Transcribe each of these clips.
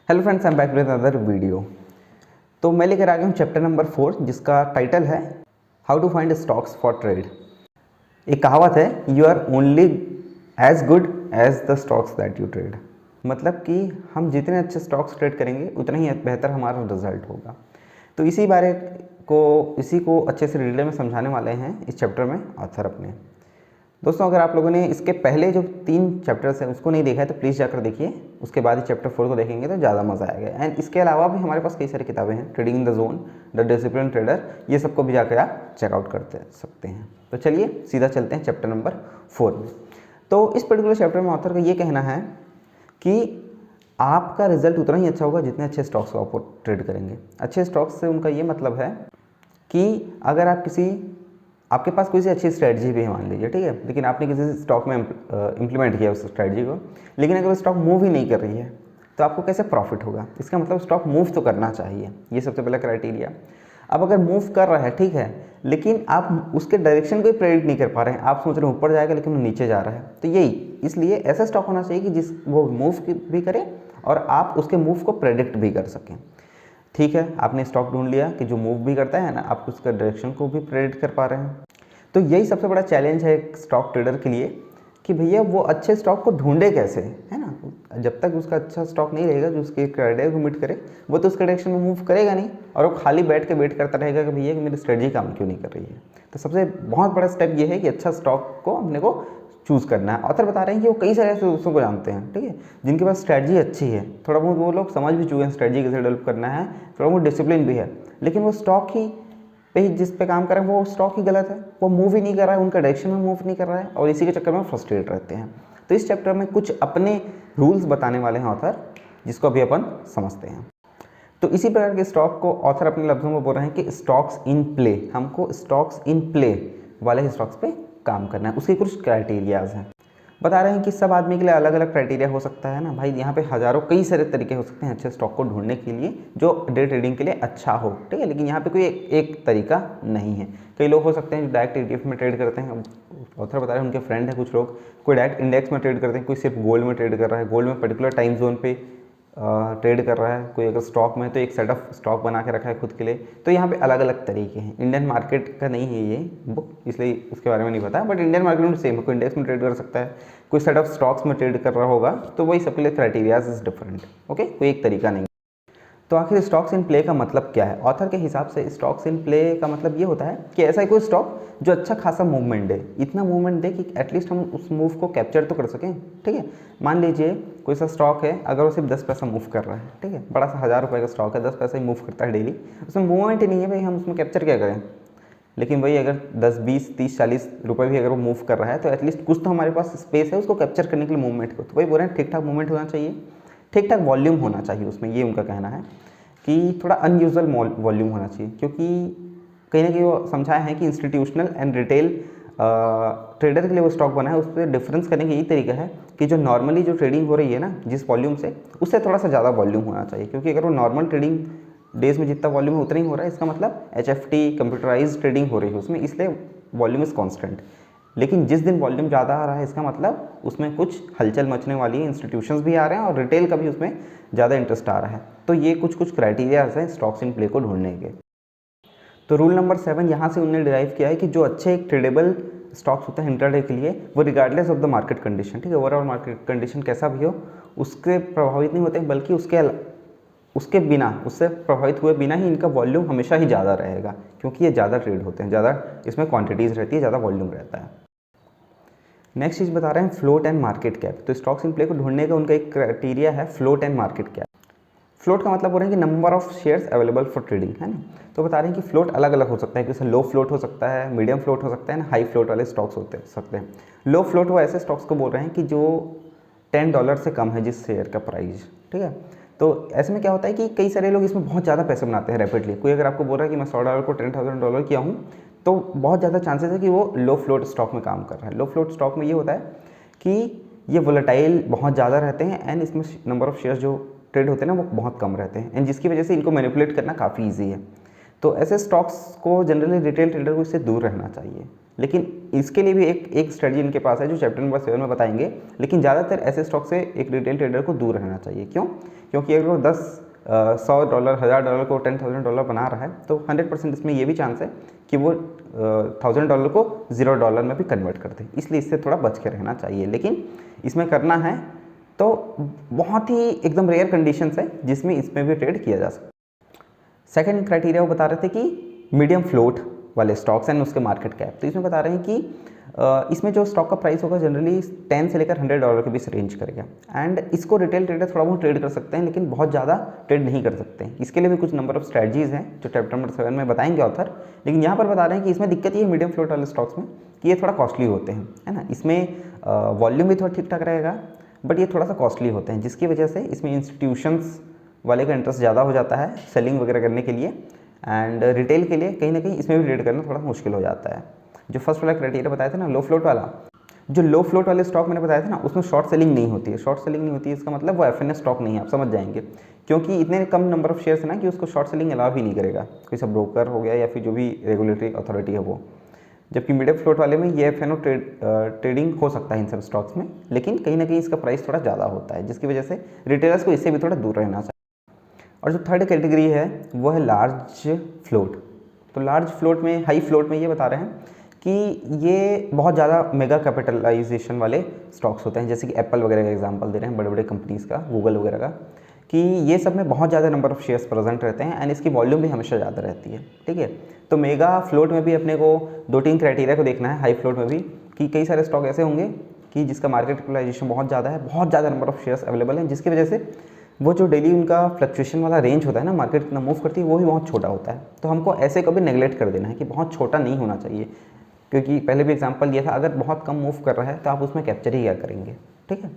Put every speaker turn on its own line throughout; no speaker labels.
Hello friends, I am back with another video. तो मैं लेकर आ गया हूँ चैप्टर नंबर 4 जिसका टाइटल है how to find stocks for trade. एक कहावत है, you are only as good as the stocks that you trade. मतलब कि हम जितने अच्छे स्टॉक्स ट्रेड करेंगे उतना ही बेहतर हमारा रिजल्ट होगा। तो इसी को अच्छे से डिटेल में समझाने वाले हैं इस चैप्टर में ऑथर अपने। दोस्तों, अगर आप लोगों ने इसके पहले जो 3 चैप्टर्स हैं उसको नहीं देखा है तो प्लीज़ जाकर देखिए, उसके बाद ही चैप्टर 4 को देखेंगे तो ज़्यादा मज़ा आएगा। एंड इसके अलावा भी हमारे पास कई सारी किताबें हैं, trading in the zone, the discipline trader, ये सबको भी जाकर आप चेकआउट करते सकते हैं। तो चलिए सीधा चलते हैं चैप्टर नंबर 4 में। तो इस पर्टिकुलर चैप्टर में ऑथर का ये कहना है कि आपका रिजल्ट उतना ही अच्छा होगा जितने अच्छे स्टॉक्स को आप ट्रेड करेंगे। अच्छे स्टॉक्स से उनका ये मतलब है कि अगर आपके पास कोई सी अच्छी स्ट्रेटजी भी है मान लीजिए, ठीक है, लेकिन आपने किसी स्टॉक में इम्प्लीमेंट किया उस स्ट्रेटजी को, लेकिन अगर वो स्टॉक मूव ही नहीं कर रही है तो आपको कैसे प्रॉफिट होगा? इसका मतलब स्टॉक मूव तो करना चाहिए, ये सबसे पहला क्राइटेरिया। अब अगर मूव कर रहा है, ठीक है, लेकिन आप उसके डायरेक्शन को ही प्रेडिक्ट नहीं कर पा रहे हैं, आप सोच रहे हैं ऊपर जाएगा लेकिन वो नीचे जा रहा है, तो यही इसलिए ऐसा स्टॉक होना चाहिए कि वो मूव भी करे और आप उसके मूव को प्रेडिक्ट भी कर सकें। ठीक है, आपने स्टॉक ढूंढ लिया कि जो मूव भी करता है ना, आप उसका डायरेक्शन को भी प्रेडिक्ट कर पा रहे हैं। तो यही सबसे बड़ा चैलेंज है एक स्टॉक ट्रेडर के लिए कि भैया वो अच्छे स्टॉक को ढूंढे कैसे, है ना। जब तक उसका अच्छा स्टॉक नहीं रहेगा जो उसके क्राइटेरिया को मीट करे, वो तो उसके डायरेक्शन में मूव करेगा नहीं और वो खाली बैठ के वेट करता रहेगा कि भैया कि मेरी स्ट्रेटजी काम क्यों नहीं कर रही है। तो सबसे बहुत बड़ा स्टेप ये है कि अच्छा स्टॉक को अपने को चूज़ करना है। ऑथर बता रहे हैं कि वो कई सारे ऐसे दोस्तों को जानते हैं, ठीक है, जिनके पास स्ट्रेटजी अच्छी है, थोड़ा बहुत वो लोग समझ भी चुके हैं स्ट्रेटजी कैसे डेवलप करना है, थोड़ा बहुत डिसिप्लिन भी है, लेकिन वो स्टॉक ही पे जिस पे काम कर रहे हैं वो स्टॉक ही गलत है, वो मूव ही नहीं कर रहा है, उनका डायरेक्शन में मूव नहीं कर रहा है और इसी के चक्कर में फ्रस्ट्रेट रहते हैं। तो इस चैप्टर में कुछ अपने रूल्स बताने वाले हैं ऑथर, जिसको अभी अपन समझते हैं। तो इसी प्रकार के स्टॉक को ऑथर अपने लफ्ज़ों में बोल रहे हैं कि स्टॉक्स इन प्ले, हमको स्टॉक्स इन प्ले वाले स्टॉक्स पे काम करना है। उसके कुछ क्राइटेरियाज हैं, बता रहे हैं कि सब आदमी के लिए अलग अलग क्राइटेरिया हो सकता है ना भाई। यहाँ पे हज़ारों कई सारे तरीके हो सकते हैं अच्छे स्टॉक को ढूंढने के लिए जो डे ट्रेडिंग के लिए अच्छा हो, ठीक है, लेकिन यहाँ पे कोई एक तरीका नहीं है। कई लोग हो सकते हैं जो डायरेक्ट ETF में ट्रेड करते हैं, ऑथर बता रहे हैं उनके फ्रेंड हैं कुछ लोग, कोई डायरेक्ट इंडेक्स में ट्रेड करते हैं, कोई सिर्फ गोल्ड में ट्रेड कर रहा है, गोल्ड में पर्टिकुलर टाइम जोन पे ट्रेड कर रहा है, कोई अगर स्टॉक में तो एक सेट ऑफ स्टॉक बना के रखा है खुद के लिए। तो यहाँ पे अलग अलग तरीके हैं। इंडियन मार्केट का नहीं है ये बुक, इसलिए उसके बारे में नहीं पता, बट इंडियन मार्केट में सेम है, कोई इंडेक्स में ट्रेड कर सकता है, कोई सेट ऑफ स्टॉक्स में ट्रेड कर रहा होगा, तो वही सबके लिए क्राइटेरियाज इज डिफरेंट, ओके, कोई एक तरीका नहीं। तो आखिर स्टॉक्स इन प्ले का मतलब क्या है? ऑथर के हिसाब से स्टॉक्स इन प्ले का मतलब ये होता है कि ऐसा कोई स्टॉक जो अच्छा खासा मूवमेंट दे, इतना मूवमेंट दे कि एटलीस्ट हम उस मूव को कैप्चर तो कर सकें, ठीक है। मान लीजिए कोई सा स्टॉक है, अगर वो सिर्फ 10 पैसा मूव कर रहा है, ठीक है, बड़ा सा 1000 रुपये का स्टॉक है, 10 पैसा ही मूव करता है डेली, उसमें मूवमेंट ही नहीं है भाई, हम उसमें कैप्चर क्या करें। लेकिन वही अगर 10, 20, 30, 40 रुपये भी अगर वो मूव कर रहा है तो एटलीस्ट कुछ तो हमारे पास स्पेस है उसको कैप्चर करने के लिए मूवमेंट को। तो वही बोल रहे हैं ठीक ठाक मूवमेंट होना चाहिए, ठीक ठाक वॉल्यूम होना चाहिए उसमें, ये उनका कहना है कि थोड़ा अनयूजुअल वॉल्यूम होना चाहिए, क्योंकि कहीं ना कहीं वो समझाया है कि इंस्टीट्यूशनल एंड रिटेल ट्रेडर के लिए वो स्टॉक बना है। उस पर डिफरेंस करने का यही तरीका है कि जो नॉर्मली जो ट्रेडिंग हो रही है ना जिस वॉल्यूम से, उससे थोड़ा सा ज़्यादा वॉल्यूम होना चाहिए, क्योंकि अगर वो नॉर्मल ट्रेडिंग डेज में जितना वॉल्यूम है उतना ही हो रहा है, इसका मतलब HFT कंप्यूटराइज ट्रेडिंग हो रही है उसमें, इसलिए वॉल्यूम इज़ कॉन्स्टेंट। लेकिन जिस दिन वॉल्यूम ज़्यादा आ रहा है इसका मतलब उसमें कुछ हलचल मचने वाली है, इंस्टीट्यूशंस भी आ रहे हैं और रिटेल का भी उसमें ज़्यादा इंटरेस्ट आ रहा है। तो ये कुछ क्राइटेरियाज हैं स्टॉक्स इन प्ले को ढूंढने के। तो रूल नंबर 7 यहाँ से उन्होंने डिराइव किया है कि जो अच्छे एक ट्रेडेबल स्टॉक्स होते हैं इंट्राडे के लिए, वो regardless of the market condition, ठीक है, ओवरऑल मार्केट कंडीशन कैसा भी हो उसके प्रभावित नहीं होते, बल्कि उसके बिना, उससे प्रभावित हुए बिना ही इनका वॉल्यूम हमेशा ही ज़्यादा रहेगा, क्योंकि ये ज़्यादा ट्रेड होते हैं, ज़्यादा इसमें क्वांटिटीज़ रहती है, ज़्यादा वॉल्यूम रहता है। नेक्स्ट चीज़ बता रहे हैं फ्लोट एंड मार्केट कैप। तो स्टॉक्स इन प्ले को ढूंढने का उनका एक क्राइटेरिया है float and market cap. Float का मतलब हो रहा है कि number of shares available for trading, है ना। तो बता रहे हैं कि फ्लोट अलग अलग हो सकता है, जैसे लो फ्लोट हो सकता है, मीडियम फ्लोट हो सकता है ना, हाई फ्लोट वाले स्टॉक्स होते सकते हैं। लो फ्लोट वो ऐसे स्टॉक्स को बोल रहे हैं कि जो $10 से कम है जिस शेयर का प्राइस, ठीक है। तो ऐसे में क्या होता है कि कई सारे लोग इसमें बहुत ज़्यादा पैसे बनाते हैं रैपिडली। कोई अगर आपको बोल रहा है कि मैं $100 को $10,000 किया हूँ, तो बहुत ज़्यादा चांसेस है कि वो लो फ्लोट स्टॉक में काम कर रहा है। लो फ्लोट स्टॉक में ये होता है कि ये वोलेटाइल बहुत ज़्यादा रहते हैं एंड इसमें नंबर ऑफ शेयर्स जो ट्रेड होते हैं ना वो बहुत कम रहते हैं, एंड जिसकी वजह से इनको मैनिपुलेट करना काफ़ी ईजी है। तो ऐसे स्टॉक्स को जनरली रिटेल ट्रेडर को इससे दूर रहना चाहिए, लेकिन इसके लिए भी एक स्ट्रेटजी इनके पास है जो चैप्टर नंबर 7 में बताएंगे। लेकिन ज़्यादातर ऐसे स्टॉक से एक रिटेल ट्रेडर को दूर रहना चाहिए। क्यों? क्योंकि अगर वो $100, $1000 को $10,000 बना रहा है तो 100% इसमें ये भी चांस है कि वो $1000 को $0 में भी कन्वर्ट कर दे, इसलिए इससे थोड़ा बच के रहना चाहिए। लेकिन इसमें करना है तो बहुत ही एकदम रेयर कंडीशंस है जिसमें इसमें भी ट्रेड किया जा सकता है। सेकंड क्राइटेरिया वो बता रहे थे कि मीडियम फ्लोट वाले स्टॉक्स एंड उसके मार्केट कैप। तो इसमें बता रहे हैं कि इसमें जो स्टॉक का प्राइस होगा जनरली 10 से लेकर $100 के बीच रेंज करेगा, एंड इसको रिटेल ट्रेडर थोड़ा बहुत ट्रेड कर सकते हैं लेकिन बहुत ज़्यादा ट्रेड नहीं कर सकते हैं। इसके लिए भी कुछ नंबर ऑफ स्ट्रैटेजीज हैं जो चैप्टर नंबर 7 में बताएंगे ऑथर। लेकिन यहाँ पर बता रहे हैं कि इसमें दिक्कत ये है मीडियम फ्लोट वाले स्टॉक्स में कि ये थोड़ा कॉस्टली होते हैं, है ना। इसमें वॉल्यूम भी थोड़ा ठीक ठाक रहेगा बट ये थोड़ा सा कॉस्टली होते हैं, जिसकी वजह से इसमें इंस्टीट्यूशंस वाले का इंटरेस्ट ज़्यादा हो जाता है सेलिंग वगैरह करने के लिए, एंड रिटेल के लिए कहीं ना कहीं इसमें भी ट्रेड करना थोड़ा मुश्किल हो जाता है। जो फर्स्ट वाला क्राइटेरिया बताया था ना लो फ्लोट वाला, जो लो फ्लोट वाले स्टॉक मैंने बताया था ना उसमें शॉर्ट सेलिंग नहीं होती है। शॉर्ट सेलिंग नहीं होती है इसका मतलब वो एफएनएस स्टॉक नहीं है, आप समझ जाएंगे, क्योंकि इतने कम नंबर ऑफ शेयर्स है ना कि उसको शॉर्ट सेलिंग अलाउ भी नहीं करेगा कोई सा ब्रोकर हो गया या फिर जो भी रेगुलेटरी अथॉरिटी है वो। जबकि मीडियम फ्लोट वाले में ये एफएनओ ट्रेडिंग हो सकता है इन सब स्टॉक्स में, लेकिन कहीं ना कहीं इसका प्राइस थोड़ा ज़्यादा होता है, जिसकी वजह से रिटेलर्स को इससे भी थोड़ा दूर रहना चाहिए। और जो थर्ड कैटेगरी है वो है लार्ज फ्लोट। तो लार्ज फ्लोट में, हाई फ्लोट में ये बता रहे हैं कि ये बहुत ज़्यादा मेगा कैपिटलाइजेशन वाले स्टॉक्स होते हैं, जैसे कि एप्पल वगैरह का एग्जांपल दे रहे हैं, बड़े बड़े कंपनीज़ का, गूगल वगैरह का, कि ये सब में बहुत ज़्यादा नंबर ऑफ शेयर्स प्रेजेंट रहते हैं एंड इसकी वॉल्यूम भी हमेशा ज़्यादा रहती है, ठीक है। तो मेगा फ्लोट में भी अपने को 2-3 क्राइटेरिया को देखना है, हाई फ्लोट में भी, कि कई सारे स्टॉक ऐसे होंगे कि जिसका मार्केट कैपिटलाइजेशन बहुत ज़्यादा है, बहुत ज़्यादा नंबर ऑफ शेयर्स अवेलेबल हैं, जिसकी वजह से वो जो डेली उनका फ्लक्चुएशन वाला रेंज होता है ना, मार्केट कितना मूव करती है, वो भी बहुत छोटा होता है। तो हमको ऐसे कभी नेगलेक्ट कर देना है कि बहुत छोटा नहीं होना चाहिए, क्योंकि पहले भी एग्जांपल दिया था, अगर बहुत कम मूव कर रहा है तो आप उसमें कैप्चर ही क्या करेंगे, ठीक है।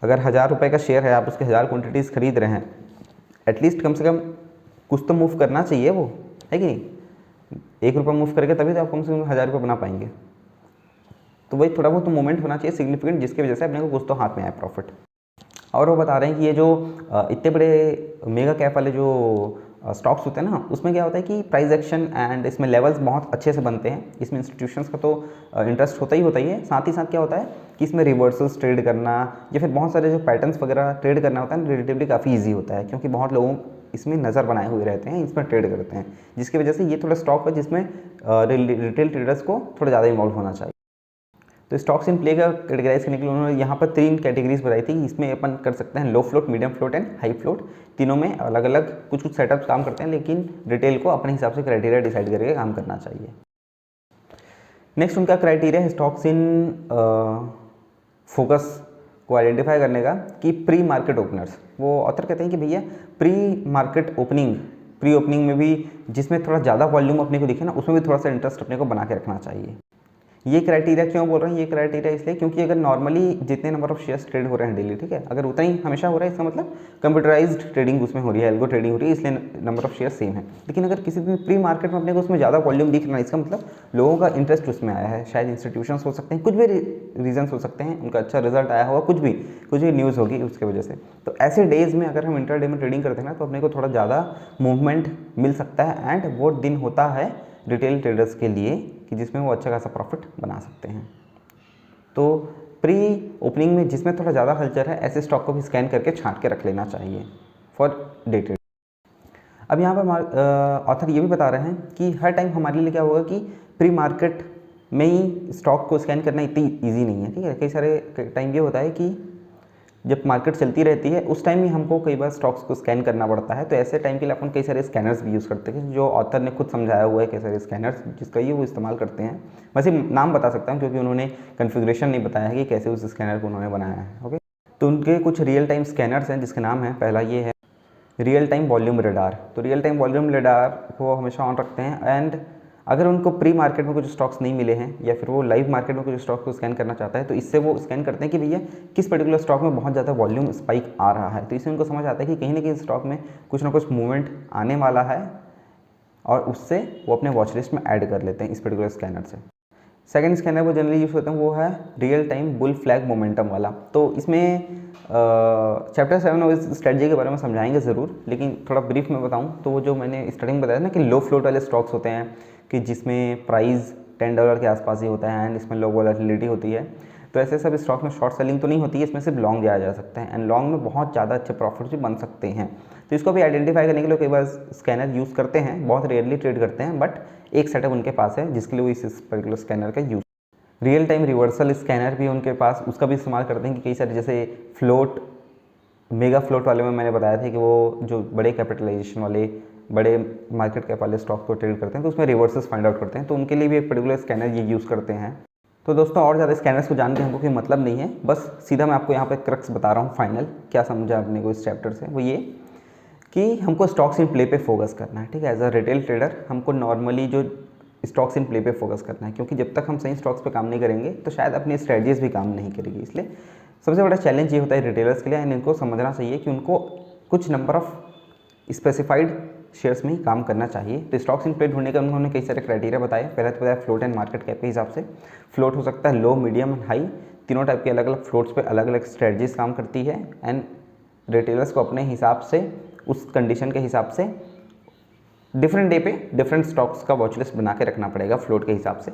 अगर ₹1000 का शेयर है, आप उसके 1000 क्वान्टिटीज़ खरीद रहे हैं, एटलीस्ट कम से कम कुछ तो मूव करना चाहिए, वो है कि नहीं। ₹1 मूव करेगा तभी तो आप कम से कम ₹1000 बना पाएंगे। तो वही थोड़ा बहुत तो मूवमेंट होना चाहिए सिग्निफिकेंट, जिसकी वजह से अपने को कुछ तो हाथ में आए प्रॉफिट। और वो बता रहे हैं कि ये जो इतने बड़े मेगा कैप वाले जो स्टॉक्स होते हैं ना, उसमें क्या होता है कि प्राइस एक्शन एंड इसमें लेवल्स बहुत अच्छे से बनते हैं। इसमें इंस्टीट्यूशंस का तो इंटरेस्ट होता ही है, साथ ही साथ क्या होता है कि इसमें रिवर्सल्स ट्रेड करना या फिर बहुत सारे जो पैटर्न्स वगैरह ट्रेड करना होता है रिलेटिवली काफ़ी ईजी होता है, क्योंकि बहुत लोगों इसमें नज़र बनाए हुए रहते हैं, इसमें ट्रेड करते हैं, जिसकी वजह से ये थोड़ा स्टॉक है जिसमें रिटेल ट्रेडर्स को थोड़ा ज़्यादा इन्वॉल्व होना चाहिए। तो स्टॉक्स इन प्ले का कैटेगराइज करने के लिए उन्होंने यहाँ पर 3 कैटेगरीज बताई थी। इसमें अपन कर सकते हैं low float, medium float and high float. तीनों में अलग अलग कुछ सेटअप्स काम करते हैं, लेकिन रिटेल को अपने हिसाब से क्राइटेरिया डिसाइड करके काम करना चाहिए। नेक्स्ट उनका क्राइटेरिया है स्टॉक्स इन फोकस को आइडेंटिफाई करने का, कि प्री मार्केट ओपनर्स। वो ऑथर कहते हैं कि भैया pre market opening, pre opening में भी जिसमें थोड़ा ज़्यादा वॉल्यूम अपने को दिखे ना, उसमें भी थोड़ा सा इंटरेस्ट अपने को बना के रखना चाहिए। ये क्राइटेरिया क्यों बोल रहे हैं, ये क्राइटेरिया इसलिए क्योंकि अगर नॉर्मली जितने नंबर ऑफ शेयर्स ट्रेड हो रहे हैं डेली, ठीक है, अगर उतना ही हमेशा हो रहा है, इसका मतलब कंप्यूटराइज्ड ट्रेडिंग उसमें हो रही है, एल्गो ट्रेडिंग हो रही है, इसलिए नंबर ऑफ शेयर्स सेम है। लेकिन अगर किसी दिन प्री मार्केट में अपने को उसमें ज़्यादा वॉल्यूम दिख रहा है, इसका मतलब लोगों का इंटरेस्ट उसमें आया है, शायद इंस्टीट्यूशंस हो सकते हैं, कुछ भी रीजन्स हो सकते हैं, उनका अच्छा रिजल्ट आया होगा, कुछ भी न्यूज़ होगी उसकी वजह से। तो ऐसे डेज में अगर हम इंटरडे में ट्रेडिंग करते हैं ना, तो अपने को थोड़ा ज़्यादा मूवमेंट मिल सकता है, एंड वो दिन होता है रिटेल ट्रेडर्स के लिए कि जिसमें वो अच्छा खासा प्रॉफिट बना सकते हैं। तो प्री ओपनिंग में जिसमें थोड़ा ज़्यादा हलचल है, ऐसे स्टॉक को भी स्कैन करके छांट के रख लेना चाहिए फॉर डे ट्रेड। अब यहाँ पर ऑथर ये भी बता रहे हैं कि हर टाइम हमारे लिए क्या होगा कि प्री मार्केट में ही स्टॉक को स्कैन करना इतनी ईजी नहीं है, ठीक है। कई सारे टाइम ये होता है कि जब मार्केट चलती रहती है उस टाइम ही हमको कई बार स्टॉक्स को स्कैन करना पड़ता है। तो ऐसे टाइम के लिए अपन कई सारे स्कैनर्स भी यूज़ करते हैं, जो ऑथर ने खुद समझाया हुआ है, कई सारे स्कैनर्स जिसका ये वो इस्तेमाल करते हैं। वैसे नाम बता सकता हूँ क्योंकि उन्होंने कन्फिग्रेशन नहीं बताया है कि कैसे उस स्कैनर को उन्होंने बनाया है, ओके। तो उनके कुछ रियल टाइम स्कैनर्स हैं जिसके नाम है, पहला ये है रियल टाइम वॉल्यूम रेडार। तो रियल टाइम वॉल्यूम रेडार को हमेशा ऑन रखते हैं, एंड अगर उनको प्री मार्केट में कुछ स्टॉक्स नहीं मिले हैं या फिर वो लाइव मार्केट में कुछ स्टॉक्स को स्कैन करना चाहता है, तो इससे वो स्कैन करते हैं कि भैया किस पर्टिकुलर स्टॉक में बहुत ज़्यादा वॉल्यूम स्पाइक आ रहा है। तो इससे उनको समझ आता है कि कहीं ना कहीं स्टॉक में कुछ ना कुछ मूवमेंट आने वाला है, और उससे वो अपने वॉच लिस्ट में ऐड कर लेते हैं इस पर्टिकुलर स्कैनर से। सेकंड स्कैनर वो जनरली यूज़ होते हैं वो है real time bull flag momentum वाला। तो इसमें चैप्टर 7 और इस स्ट्रेटजी के बारे में समझाएंगे ज़रूर, लेकिन थोड़ा ब्रीफ में बताऊं तो वो जो मैंने स्टार्टिंग में बताया ना कि लो फ्लोट वाले स्टॉक्स होते हैं कि जिसमें प्राइस $10 के आसपास ही होता है एंड इसमें लो वॉलेटिलिटी होती है, तो ऐसे सब स्टॉक में शॉर्ट सेलिंग तो नहीं होती है, इसमें सिर्फ लॉन्ग जाया जा सकता है एंड लॉन्ग में बहुत ज़्यादा अच्छे प्रॉफिट भी बन सकते हैं। तो इसको भी आइडेंटिफाई करने के लिए कई बार स्कैनर यूज़ करते हैं, बहुत रेयरली ट्रेड करते हैं, बट एक सेटअप उनके पास है जिसके लिए वो इस पर्टिकुलर स्कैनर का use. Real time reversal scanner भी उनके पास, उसका भी इस्तेमाल करते हैं कि कई सारे जैसे फ्लोट, मेगा फ्लोट वाले में मैंने बताया था कि वो जो बड़े कैपिटलाइजेशन वाले, बड़े मार्केट कैप वाले स्टॉक को ट्रेड करते हैं तो उसमें रिवर्सेस फाइंड आउट करते हैं, तो उनके लिए भी एक पर्टिकुलर स्कैनर ये यूज़ करते हैं। तो दोस्तों और ज़्यादा स्कैनर्स को जान के हमको कोई मतलब नहीं है, बस सीधा मैं आपको यहाँ पे क्रक्स बता रहा हूँ फाइनल क्या समझा अपने को इस चैप्टर से, वो ये कि हमको स्टॉक्स इन प्ले पे फोकस करना है। ठीक है, एज अ रिटेल ट्रेडर हमको नॉर्मली जो स्टॉक्स इन प्ले पे फोकस करना है, क्योंकि जब तक हम सही स्टॉक्स पे काम नहीं करेंगे तो शायद अपनी स्ट्रेटजीज भी काम नहीं करेगी। इसलिए सबसे बड़ा चैलेंज ये होता है रिटेलर्स के लिए, एंड इनको समझना चाहिए कि उनको कुछ नंबर ऑफ स्पेसिफाइड शेयर्स में ही काम करना चाहिए। तो स्टॉक्स इन प्ले ढूंढने का उन्होंने कई सारे क्राइटेरिया बताए। पहले तो बताया फ्लोट एंड मार्केट कैप के हिसाब से। फ्लोट हो सकता है लो, मीडियम, हाई, तीनों टाइप के अलग अलग फ्लोट्स पे अलग अलग स्ट्रेटजीज काम करती है एंड रिटेलर्स को अपने हिसाब से, उस कंडीशन के हिसाब से डिफरेंट डे पे डिफरेंट स्टॉक्स का वॉच लिस्ट बना के रखना पड़ेगा फ्लोट के हिसाब से।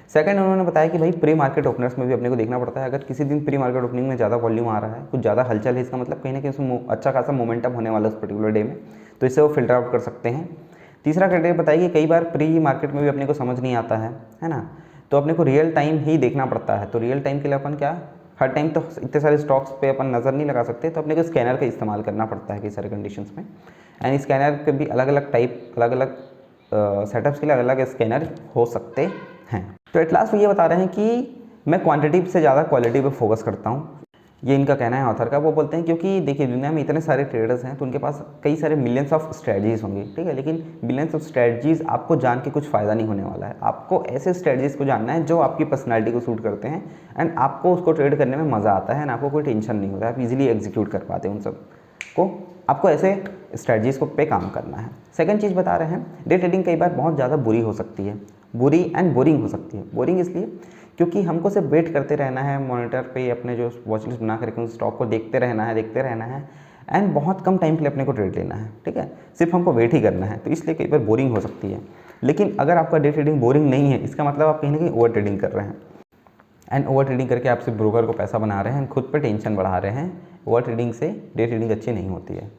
सेकंड उन्होंने बताया कि भाई प्री मार्केट ओपनर्स में भी अपने को देखना पड़ता है। अगर किसी दिन प्री मार्केट ओपनिंग में ज़्यादा वॉल्यूम आ रहा है, कुछ ज़्यादा हलचल है, इसका मतलब कहीं ना कहीं उसमें अच्छा खासा मोमेंटम होने वाला है उस पर्टिकुलर डे में, तो इससे वो फिल्टर आउट कर सकते हैं। तीसरा क्राइटेरिया बताइए, कई बार प्री मार्केट में भी अपने को समझ नहीं आता है ना, तो अपने को रियल टाइम ही देखना पड़ता है। तो रियल टाइम के लिए अपन क्या, हर टाइम तो इतने सारे स्टॉक्स पे अपन नज़र नहीं लगा सकते, तो अपने को स्कैनर का इस्तेमाल करना पड़ता है कई सारे कंडीशंस में। एंड स्कैनर के भी अलग अलग टाइप, अलग अलग सेटअप्स के लिए अलग अलग स्कैनर हो सकते हैं। तो एट लास्ट वो ये बता रहे हैं कि मैं क्वांटिटी से ज़्यादा क्वालिटी पे फोकस करता हूँ, ये इनका कहना है ऑथर का। वो बोलते हैं क्योंकि देखिए दुनिया में इतने सारे ट्रेडर्स हैं तो उनके पास कई सारे मिलियंस ऑफ स्ट्रेटजीज होंगी, ठीक है, लेकिन मिलियंस ऑफ स्ट्रेटजीज आपको जान के कुछ फ़ायदा नहीं होने वाला है। आपको ऐसे स्ट्रेटजीज को जानना है जो आपकी पर्सनैलिटी को सूट करते हैं एंड आपको उसको ट्रेड करने में मज़ा आता है एंड आपको कोई टेंशन नहीं होता है, आप इजीली एग्जीक्यूट कर पाते हैं उन सब को। आपको ऐसे स्ट्रेटजीज को पे काम करना है। सेकंड चीज़ बता रहे हैं, डे ट्रेडिंग कई बार बहुत ज़्यादा बुरी हो सकती है, बुरी एंड बोरिंग हो सकती है। बोरिंग इसलिए क्योंकि हमको सिर्फ वेट करते रहना है, मॉनिटर पे अपने जो वॉच लिस्ट बना कर रखें उस स्टॉक को देखते रहना है एंड बहुत कम टाइम के लिए अपने को ट्रेड लेना है, ठीक है, सिर्फ हमको वेट ही करना है, तो इसलिए कई बार बोरिंग हो सकती है। लेकिन अगर आपका डे ट्रेडिंग बोरिंग नहीं है, इसका मतलब आप कहीं ना कहीं ओवर ट्रेडिंग कर रहे हैं एंड ओवर ट्रेडिंग करके आप सिर्फ ब्रोकर को पैसा बना रहे हैं, खुद पर टेंशन बढ़ा रहे हैं। ओवर ट्रेडिंग से डे ट्रेडिंग अच्छी नहीं होती है।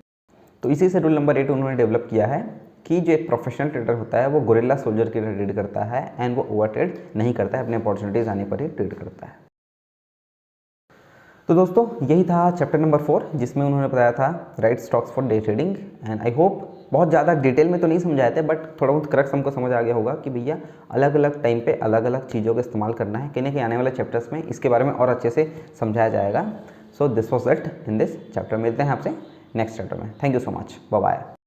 तो इसी से रूल नंबर 8 उन्होंने डेवलप किया है कि जो एक प्रोफेशनल ट्रेडर होता है वो गोरिल्ला सोल्जर की तरह ट्रेड करता है एंड वो ओवर ट्रेड नहीं करता है, अपने अपॉर्चुनिटीज़ आने पर ही ट्रेड करता है। तो दोस्तों यही था चैप्टर नंबर 4 जिसमें उन्होंने बताया था right stocks for day trading and I hope बहुत ज़्यादा डिटेल में तो नहीं समझाए थे, बट थोड़ा बहुत क्रक्स हमको समझ आ गया होगा कि भैया अलग अलग टाइम पे अलग अलग चीज़ों का इस्तेमाल करना है। कहीं ना कहीं आने वाले चैप्टर्स में इसके बारे में और अच्छे से समझाया जाएगा। So this was it in this chapter. मिलते हैं आपसे नेक्स्ट चैप्टर में। Thank you so much, bye bye.